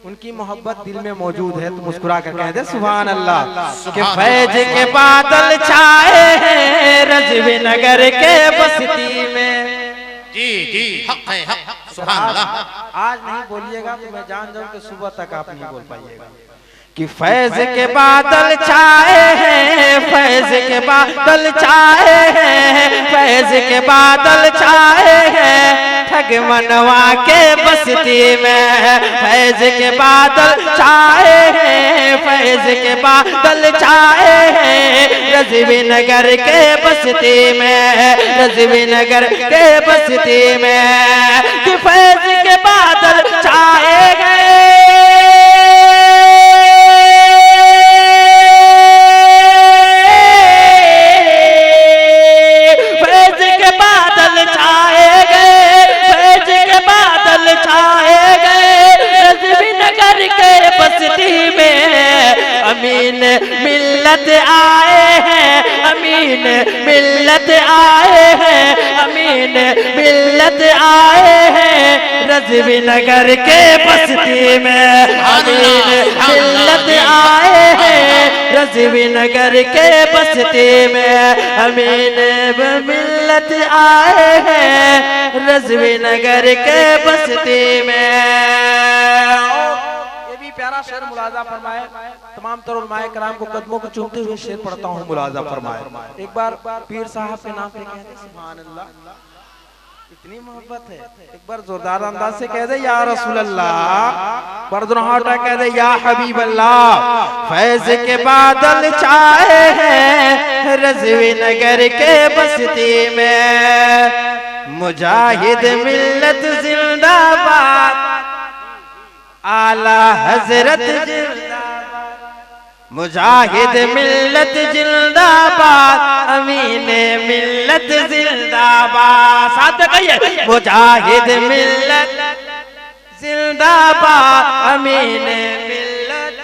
उनकी मोहब्बत दिल में मौजूद है तो मुस्कुरा कर कह दे सुभान अल्लाह। कि फैज के बादल छाए हैं रज़वी नगर के बस्ती में। जी जी हक है हक, सुभान अल्लाह। आज नहीं बोलिएगा तो मैं जान जाऊं कि सुबह तक आप नहीं बोल पाइएगा। कि फैज के बादल छाए हैं, फैज के बादल छाए हैं, फैज के बादल छाए हैं ठग मनवा के बस्ती में। फैज के बादल छाए हैं, फैज के बादल छाए हैं रज़वी नगर के बस्ती में, रज़वी नगर के बस्ती में। कि फैज के बादल छाए गए, अमीन मिल्लत आए हैं, अमीन मिल्लत आए हैं, अमीन मिल्लत आए हैं रज़वी नगर के बस्ती में। अमीन मिल्लत आए हैं रज़वी नगर के बस्ती में, अमीन मिल्लत आए हैं रज़वी नगर के बस्ती में। प्यारा शेर मुलाजा फरमाए। तमाम तर उलमाए कराम को कदमों को चूमते हुए शेर पढ़ता हूँ, मुलाजा फरमाए। एक बार पीर साहब के नाम पे कहते सुभान अल्लाह, इतनी मोहब्बत है। एक बार जोरदार अंदाज से कह दे या रसूल अल्लाह, बरदुनहाटा कह दे या हबीब अल्लाह। फैज के बादल छाए हैं रज़वी नगर के बस्ती में, मुजाहिद मिल्लत जिंदाबाद, आला हजरत जिंदाबाद, मुजाहिद मिल्लत जिंदाबाद, अमीन मिल्लत जिंदाबाद। साथ कहिए मुजाहिद मिल्लत जिंदाबाद, अमीन मिल्लत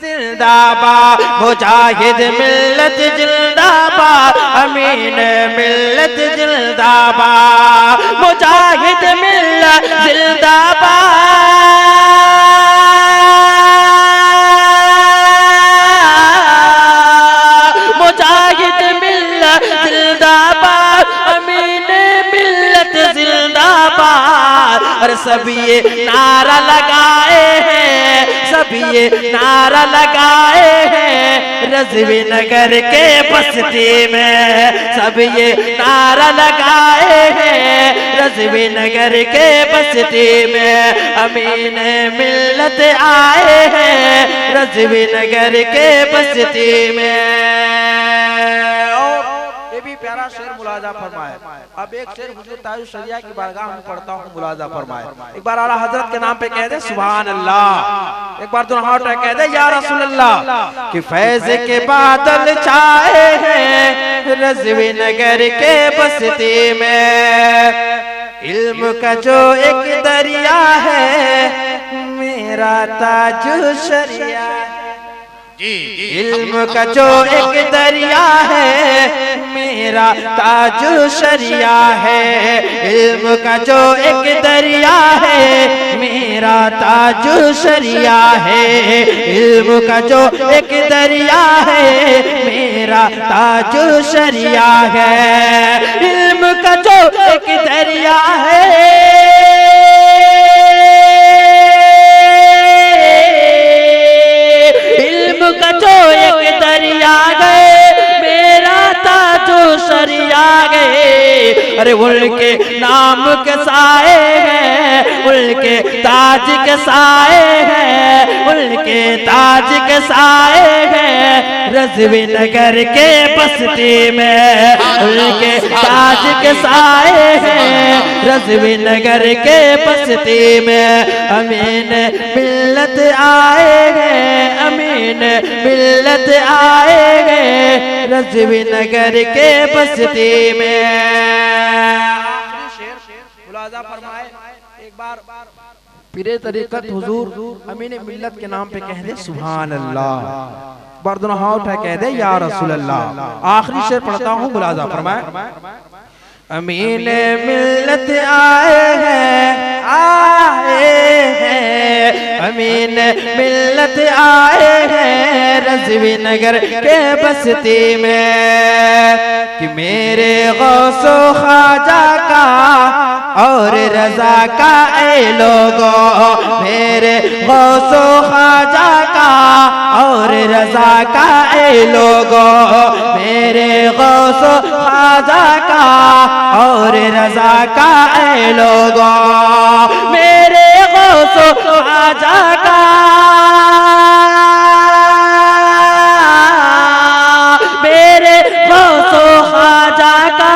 जिंदाबाद, मुजाहिद मिल्लत जिंदाबाद, अमीन मिल्लत जिंदाबाद, मुजाहिद मिल्लत जिंदाबाद, और सभी ये नारा लगाए हैं, सभी ये नारा लगाए हैं रज़वी नगर के बस्ती में, सब ये नारा लगाए हैं रज़वी नगर के बस्ती में। अमीन मिल्लत आए हैं रज़वी नगर के बस्ती में। प्यारा शेर मुलाजा फरमाए। अब एक शेर हुजूर ताज शरिया की बारगाह में पढ़ता हूँ, मुलाजा फरमाए। एक बार आला हजरत के नाम पे कह दे सुभान अल्लाह, एक बार दुनहाटा कह दे या रसूल अल्लाह। कि फैज के बादल छाए हैं रज़वी नगर के बस्ती में, इल्म का जो एक दरिया है मेरा ताज शरिया। इल्म का जो एक दरिया है मेरा ताज शरिया है, इल्म का जो एक दरिया है मेरा ताज शरिया है, इल्म का जो एक दरिया है मेरा ताज शरिया है, इल्म का जो एक दरिया है का जो एक दरिया गए मेरा ताजो शरिया गए। अरे उनके नाम के साए हैं, उनके ताज के साए हैं, उनके ताज के साए हैं रज़वी नगर के बस्ती में, उनके ताज के साए हैं रज़वी नगर के बस्ती में। अमीन मिल्लत आए हैं, अमीन मिल्लत आए हैं रज़वी नगर के बस्ती में। मुलाजा फरमाए। एक बार पीरे तरीक़त हुजूर अमीन मिल्लत के नाम पे कह दे सुभान अल्लाह, बरदुनहा उठा कह दे या रसूल अल्लाह। आखिरी शेर पढ़ता हूँ, मुलाजा फरमाए। अमीन मिल्लत आए हैं, अमीन मिल्लत आए हैं रज़वी नगर के बस्ती में कि मेरे गौसो ख्वाजा का और रजा का ए लोगों, मेरे गौसो ख्वाजा का और रजा का ए लोगों, मेरे गौसो ख्वाजा का और रजा का ए लोगों, मेरे गौसो ख्वाजा का मेरे गौसो ख्वाजा का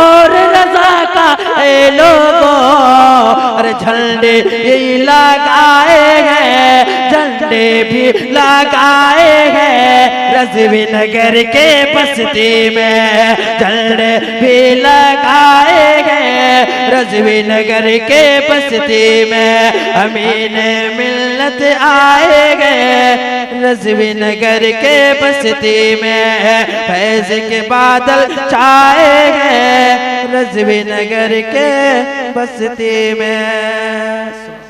और रजा का ए लोगों, अरे झंडे भी लगाए हैं, झंडे भी लगाए हैं रज़वी नगर के बस्ती में, झंडे भी लगाए हैं रज़वी नगर के बस्ती में। अमीन मिल्लत आए गए रज़वी नगर के बस्ती में, फैज़ के बादल छाए गए रज़वी नगर के बस्ती में।